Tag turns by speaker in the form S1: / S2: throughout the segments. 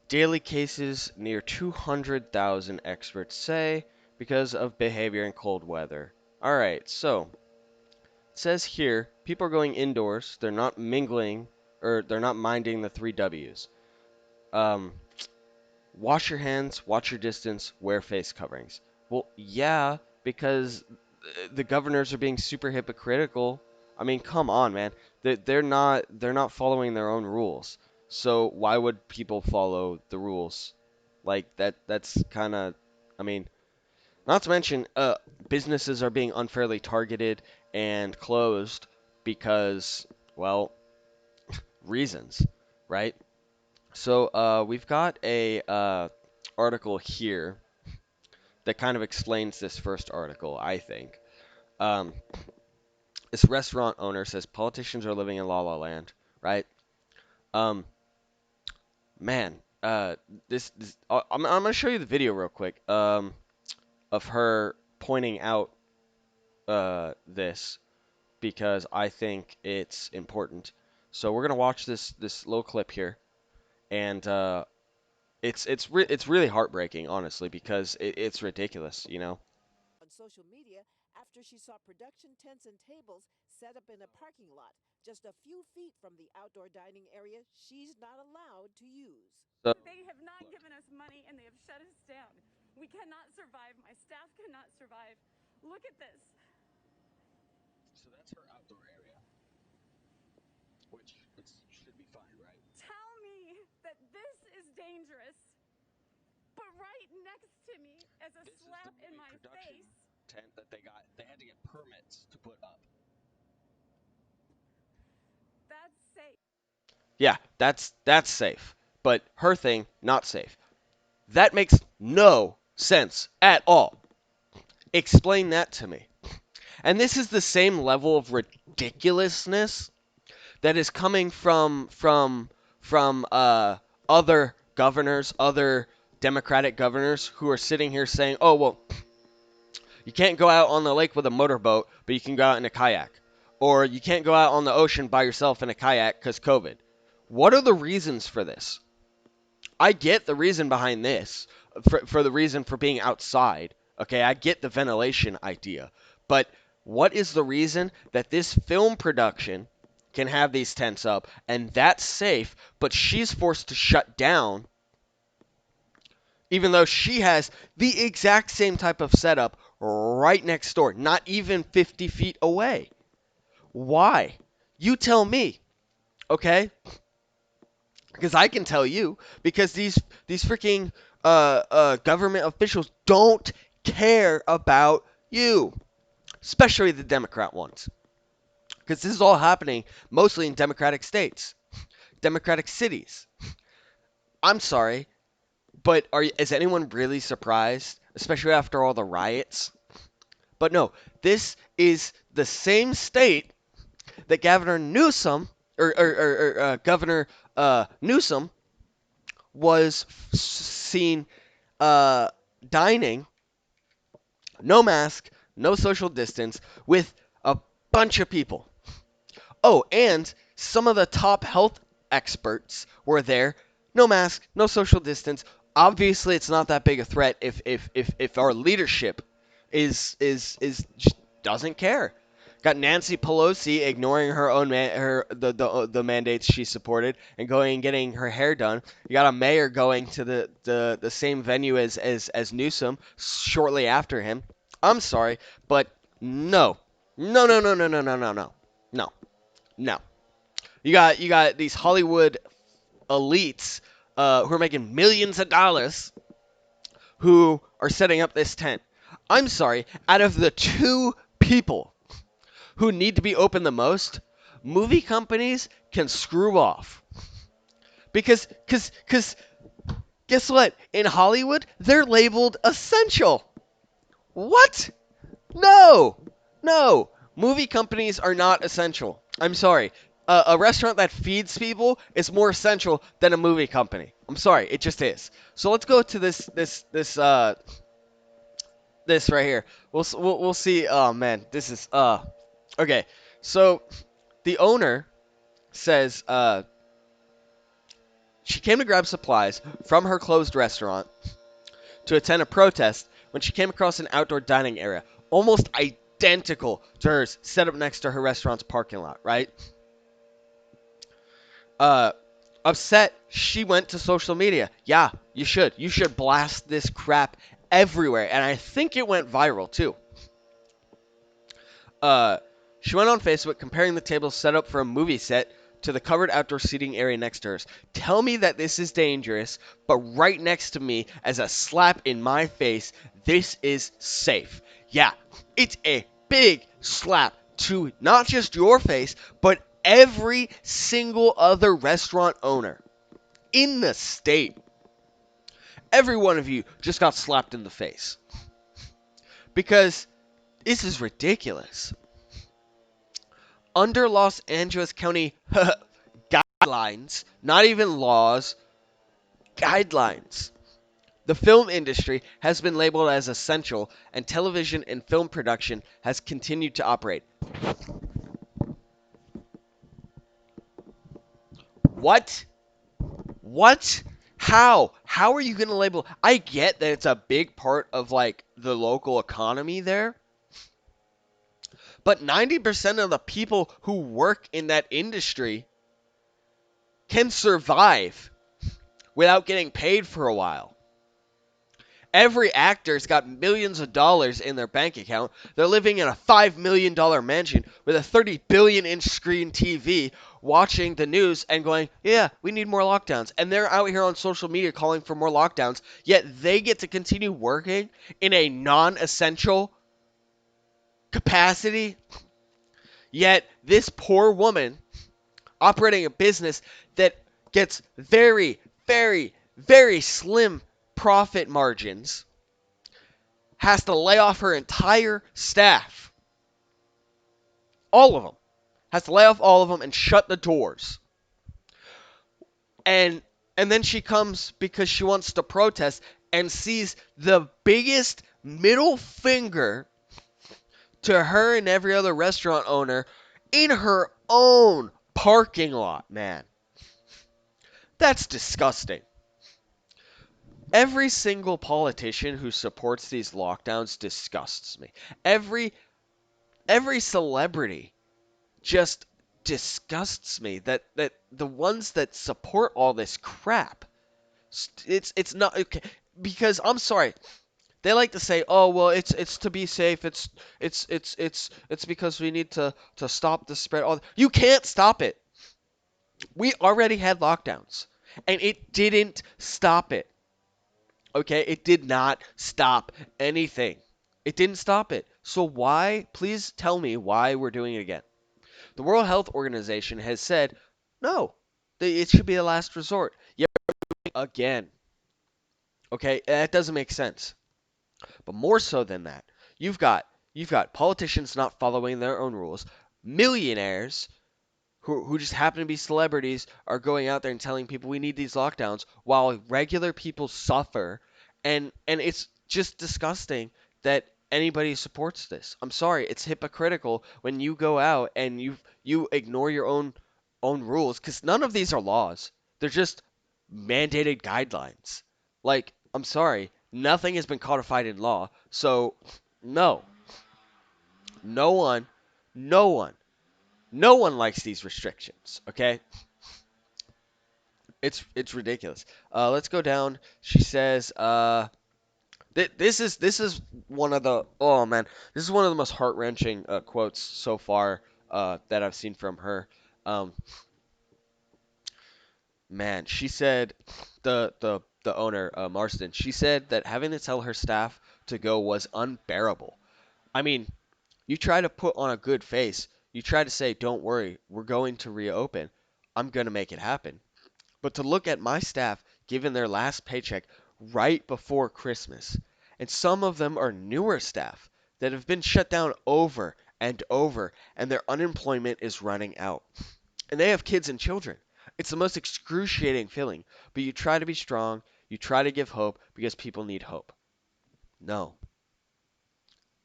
S1: Daily cases near 200,000, experts say, because of behavior in cold weather. All right, so it says here people are going indoors. They're not mingling or they're not minding the three W's. Um, Wash your hands, watch your distance, wear face coverings. Well, yeah, because the governors are being super hypocritical. I mean, come on, man. They're not following their own rules. So why would people follow the rules? Like that's kind of I mean, not to mention businesses are being unfairly targeted and closed because well, reasons, right? So we've got a article here that kind of explains this first article, I think. Um, this restaurant owner says politicians are living in La La Land, right? Um, man, this I'm gonna show you the video real quick. Of her pointing out this because I think it's important. So we're gonna watch this little clip here, and it's really heartbreaking, honestly, because it's ridiculous, you know.
S2: On social media after she saw production tents and tables set up in a parking lot just a few feet from the outdoor dining area she's not allowed to use.
S1: So
S3: They have not given us money and they have shut us down. We cannot survive. My staff cannot survive. Look at this.
S1: So that's her outdoor area, which should be fine, right?
S3: Tell me that this is dangerous. But right next to me is a
S1: This is
S3: slap
S1: the
S3: in
S1: movie
S3: my
S1: production
S3: face.
S1: tent that they got. They had to get permits to put up.
S3: That's safe.
S1: Yeah, that's safe. But her thing, not safe. That makes no sense at all. Explain that to me. And this is the same level of ridiculousness that is coming from other governors, other Democratic governors who are sitting here saying, "Oh well, you can't go out on the lake with a motorboat, but you can go out in a kayak. Or you can't go out on the ocean by yourself in a kayak because COVID." What are the reasons for this? I get the reason behind this, for the reason for being outside. Okay, I get the ventilation idea. But what is the reason that this film production can have these tents up and that's safe, but she's forced to shut down even though she has the exact same type of setup right next door, not even 50 feet away. Why? You tell me, okay? Because I can tell you, because these freaking government officials don't care about you, especially the Democrat ones. Because this is all happening mostly in Democratic states, Democratic cities. I'm sorry, but is anyone really surprised, especially after all the riots? But no, this is the same state that Governor Newsom or Governor Newsom was seen uh, dining, no mask, no social distance, with a bunch of people. Oh, and some of the top health experts were there, no mask, no social distance. Obviously, it's not that big a threat if our leadership is just doesn't care. Got Nancy Pelosi ignoring her own the mandates she supported and going and getting her hair done. You got a mayor going to the same venue as Newsom shortly after him. I'm sorry, but no, no, no, no, no, no, no, no, no, no, no. You got these Hollywood elites who are making millions of dollars who are setting up this tent. I'm sorry, out of the two people who need to be open the most, movie companies can screw off. Because guess what? In Hollywood, they're labeled essential. What? No! No! Movie companies are not essential. I'm sorry. A restaurant that feeds people is more essential than a movie company. I'm sorry, it just is. So let's go to this right here. We'll see. Oh man, this is okay. So the owner says She came to grab supplies from her closed restaurant to attend a protest when she came across an outdoor dining area, almost identical to hers, set up next to her restaurant's parking lot, right? Uh, Upset, she went to social media. Yeah, you should. You should blast this crap everywhere. And I think it went viral too. Uh, she went on Facebook comparing the table set up for a movie set to the covered outdoor seating area next to hers. Tell me that this is dangerous, but right next to me, as a slap in my face, this is safe. Yeah, it's a big slap to not just your face, but every single other restaurant owner in the state. Every one of you just got slapped in the face. Because this is ridiculous. Under Los Angeles County guidelines, not even laws, guidelines. The film industry has been labeled as essential, and television and film production has continued to operate. What? What? How? How are you going to label? I get that it's a big part of like the local economy there, but 90% of the people who work in that industry can survive without getting paid for a while. Every actor's got millions of dollars in their bank account. They're living in a $5 million mansion with a 30 billion inch screen TV, watching the news and going, yeah, we need more lockdowns. And they're out here on social media calling for more lockdowns, yet they get to continue working in a non essential capacity. Yet this poor woman operating a business that gets very, very, very slim profit margins has to lay off her entire staff. All of them. Has to lay off all of them and shut the doors. And and then she comes because she wants to protest and sees the biggest middle finger to her and every other restaurant owner in her own parking lot, man. That's disgusting. Every single politician who supports these lockdowns disgusts me. Every celebrity just disgusts me. That the ones that support all this crap, it's not okay. Because I'm sorry, they like to say, "Oh, well, it's to be safe. It's because we need to stop the spread." All you can't stop it. We already had lockdowns, and it didn't stop it. Okay, it did not stop anything. It didn't stop it. So why? Please tell me why we're doing it again. The World Health Organization has said no. It should be a last resort. Yet again. Okay, that doesn't make sense. But more so than that, you've got you've got politicians not following their own rules, millionaires who just happen to be celebrities are going out there and telling people we need these lockdowns while regular people suffer, and it's just disgusting that anybody supports this. I'm sorry, it's hypocritical when you go out and you ignore your own rules, cuz none of these are laws. They're just mandated guidelines. Like, I'm sorry, nothing has been codified in law. So, no. No one, no one, no one likes these restrictions, okay? It's ridiculous. Let's go down. She says, this is one of the oh man, this is one of the most heart wrenching quotes so far that I've seen from her. Um, man, she said the owner Marston. She said that having to tell her staff to go was unbearable. I mean, you try to put on a good face. You try to say, "Don't worry, we're going to reopen. I'm gonna make it happen." But to look at my staff given their last paycheck right before Christmas, and some of them are newer staff that have been shut down over and over, and their unemployment is running out. And they have kids and children. It's the most excruciating feeling, but you try to be strong, you try to give hope because people need hope. No,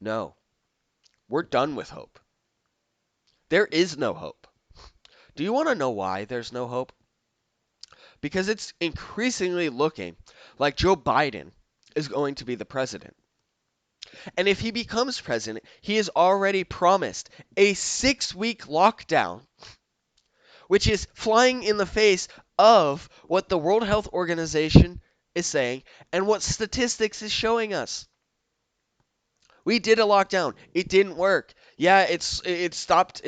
S1: no, we're done with hope. There is no hope. Do you want to know why there's no hope? because it's increasingly looking like Joe Biden is going to be the president. And if he becomes president, he has already promised a 6-week lockdown, which is flying in the face of what the World Health Organization is saying and what statistics is showing us. We did a lockdown. It didn't work. Yeah, it stopped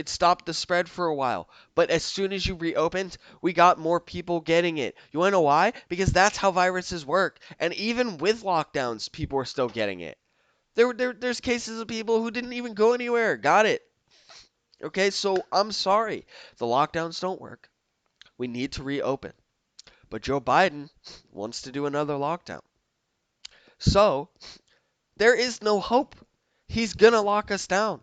S1: the spread for a while. But as soon as you reopened, we got more people getting it. You want to know why? Because that's how viruses work. And even with lockdowns, people are still getting it. There's cases of people who didn't even go anywhere, got it. Okay, so I'm sorry. The lockdowns don't work. We need to reopen. But Joe Biden wants to do another lockdown. So there is no hope. He's going to lock us down.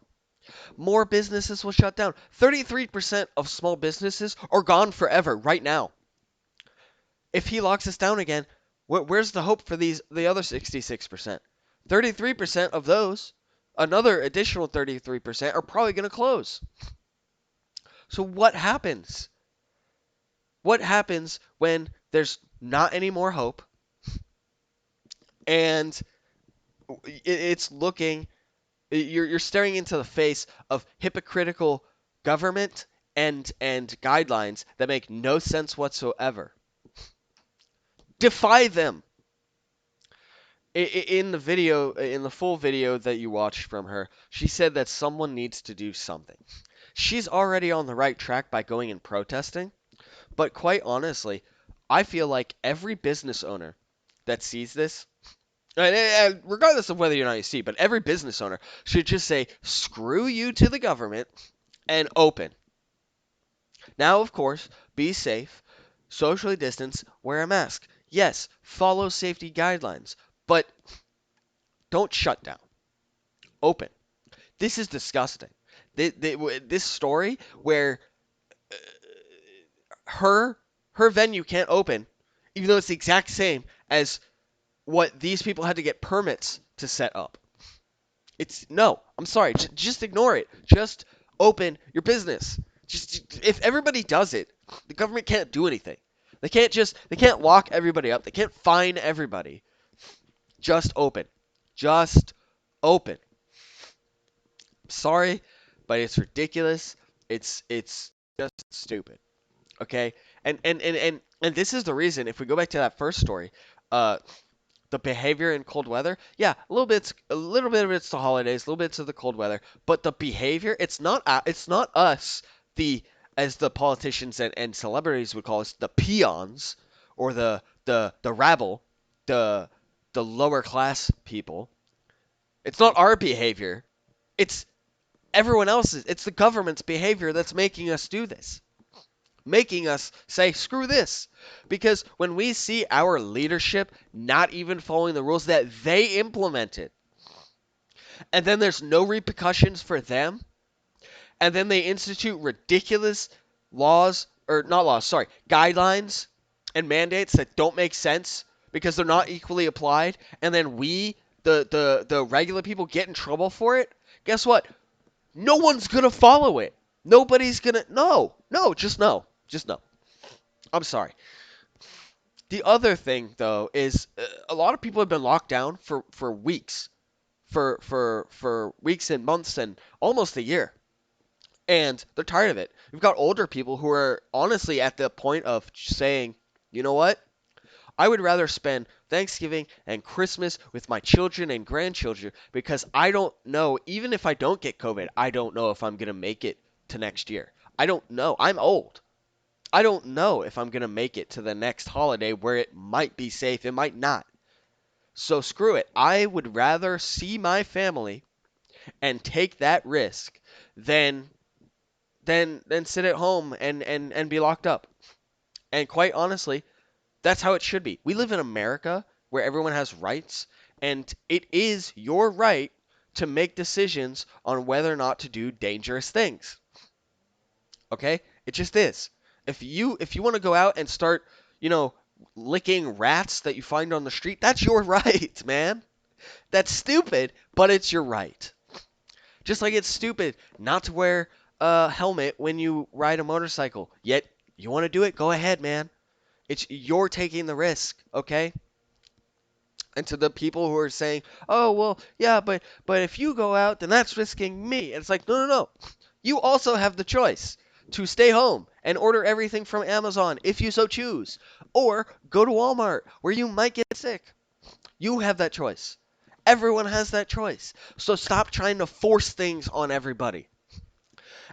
S1: More businesses will shut down. 33% of small businesses are gone forever right now. If he locks us down again, where's the hope for the other 66%? 33% of those, another additional 33% are probably going to close. So what happens? What happens when there's not any more hope and it's looking you're staring into the face of hypocritical government and guidelines that make no sense whatsoever. Defy them. In the video, in the full video that you watched from her, she said that someone needs to do something. She's already on the right track by going and protesting, but quite honestly, I feel like every business owner that sees this, and regardless of whether or not you see, but every business owner should just say, screw you to the government and open. Now, of course, be safe, socially distance, wear a mask. Yes, follow safety guidelines, but don't shut down. Open. This is disgusting. This story where her her venue can't open, even though it's the exact same as what these people had to get permits to set up. It's no. I'm sorry. Just ignore it. Just open your business. Just if everybody does it, the government can't do anything. They can't lock everybody up. They can't fine everybody. Just open. Just open. Sorry, but it's ridiculous. It's just stupid. Okay? And this is the reason if we go back to that first story, the behavior in cold weather, yeah, a little bit of it's the holidays, a little bit of the cold weather, but the behavior, it's not us, the as the politicians and celebrities would call us, the peons or the rabble, the the lower class people. It's not our behavior. It's everyone else's. It's the government's behavior that's making us do this. Making us say, screw this. Because when we see our leadership not even following the rules that they implemented, and then there's no repercussions for them, and then they institute ridiculous laws, or not laws, sorry, guidelines and mandates that don't make sense because they're not equally applied, and then we, the regular people, get in trouble for it, guess what? No one's going to follow it. Nobody's going to, no, just no. Just no. I'm sorry. The other thing, though, is a lot of people have been locked down for weeks, for weeks and months and almost a year, and they're tired of it. We've got older people who are honestly at the point of saying, you know what? I would rather spend Thanksgiving and Christmas with my children and grandchildren because I don't know, even if I don't get COVID, I don't know if I'm going to make it to next year. I don't know. I'm old. I don't know if I'm going to make it to the next holiday where it might be safe, it might not. So screw it. I would rather see my family and take that risk than than sit at home and be locked up. And quite honestly, that's how it should be. We live in America where everyone has rights, and it is your right to make decisions on whether or not to do dangerous things. Okay? It just is. If you want to go out and start, you know, licking rats that you find on the street, that's your right, man. That's stupid, but it's your right. Just like it's stupid not to wear a helmet when you ride a motorcycle. Yet you want to do it, go ahead, man. It's you're taking the risk, okay? And to the people who are saying, "Oh, well, yeah, but if you go out, then that's risking me." And it's like, "No, no, no. You also have the choice to stay home and order everything from Amazon if you so choose, or go to Walmart where you might get sick. You have that choice. Everyone has that choice. So stop trying to force things on everybody."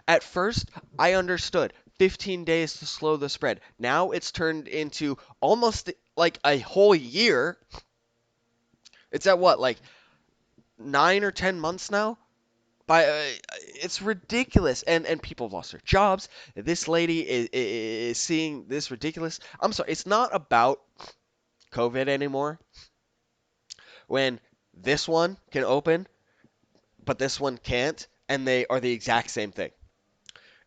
S1: At first, I understood 15 days to slow the spread. Now it's turned into almost like a whole year. It's at what, like 9 or 10 months now? It's ridiculous, and people have lost their jobs. This lady is seeing this ridiculous. I'm sorry, it's not about COVID anymore. When this one can open, but this one can't, and they are the exact same thing.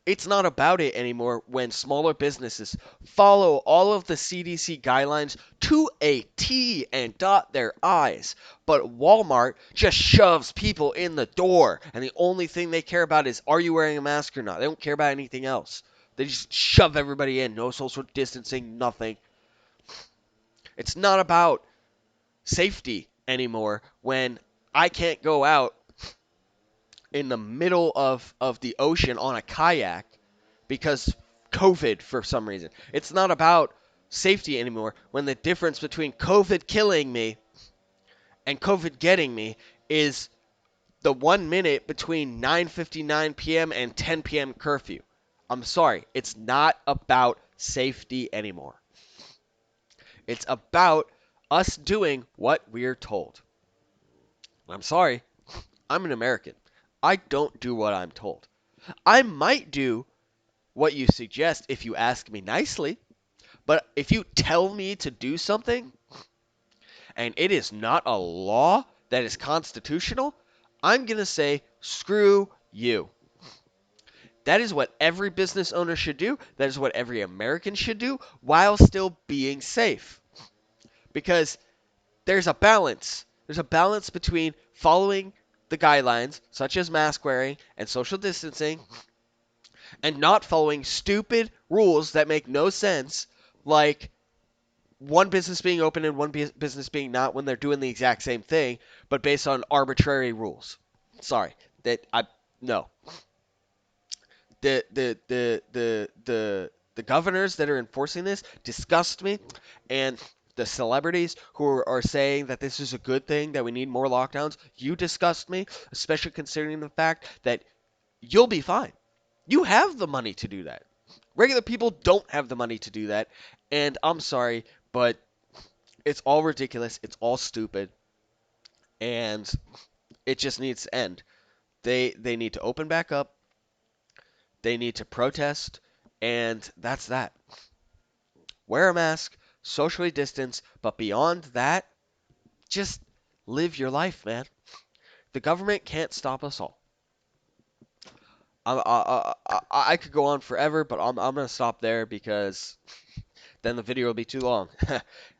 S1: It's not about it anymore when smaller businesses follow all of the CDC guidelines to a T and dot their I's. But Walmart just shoves people in the door, and the only thing they care about is, are you wearing a mask or not? They don't care about anything else. They just shove everybody in. No social distancing, nothing. It's not about safety anymore when I can't go out in the middle of the ocean on a kayak because COVID for some reason. It's not about safety anymore when the difference between COVID killing me and COVID getting me is the 1 minute between 9:59 p.m. and 10 p.m. curfew. I'm sorry, it's not about safety anymore. It's about us doing what we're told. I'm sorry, I'm an American. I don't do what I'm told. I might do what you suggest if you ask me nicely, but if you tell me to do something and it is not a law that is constitutional, I'm going to say, screw you. That is what every business owner should do. That is what every American should do while still being safe. Because there's a balance. There's a balance between following the guidelines, such as mask wearing and social distancing, and not following stupid rules that make no sense, like one business being open and one business being not when they're doing the exact same thing, but based on arbitrary rules. Sorry, that I no. The governors that are enforcing this disgust me, and the celebrities who are saying that this is a good thing, that we need more lockdowns, you disgust me, especially considering the fact that you'll be fine. You have the money to do that. Regular people don't have the money to do that, and I'm sorry, but it's all ridiculous. It's all stupid, and it just needs to end. They need to open back up. They need to protest, and that's that. Wear a mask, socially distance, but beyond that, just live your life, man. The government can't stop us all. I could go on forever, but I'm gonna stop there because then the video will be too long.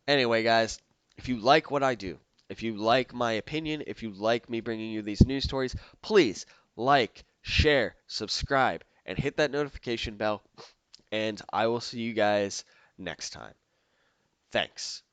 S1: Anyway, guys, if you like what I do, if you like my opinion, if you like me bringing you these news stories, please like, share, subscribe, and hit that notification bell. And I will see you guys next time. Thanks.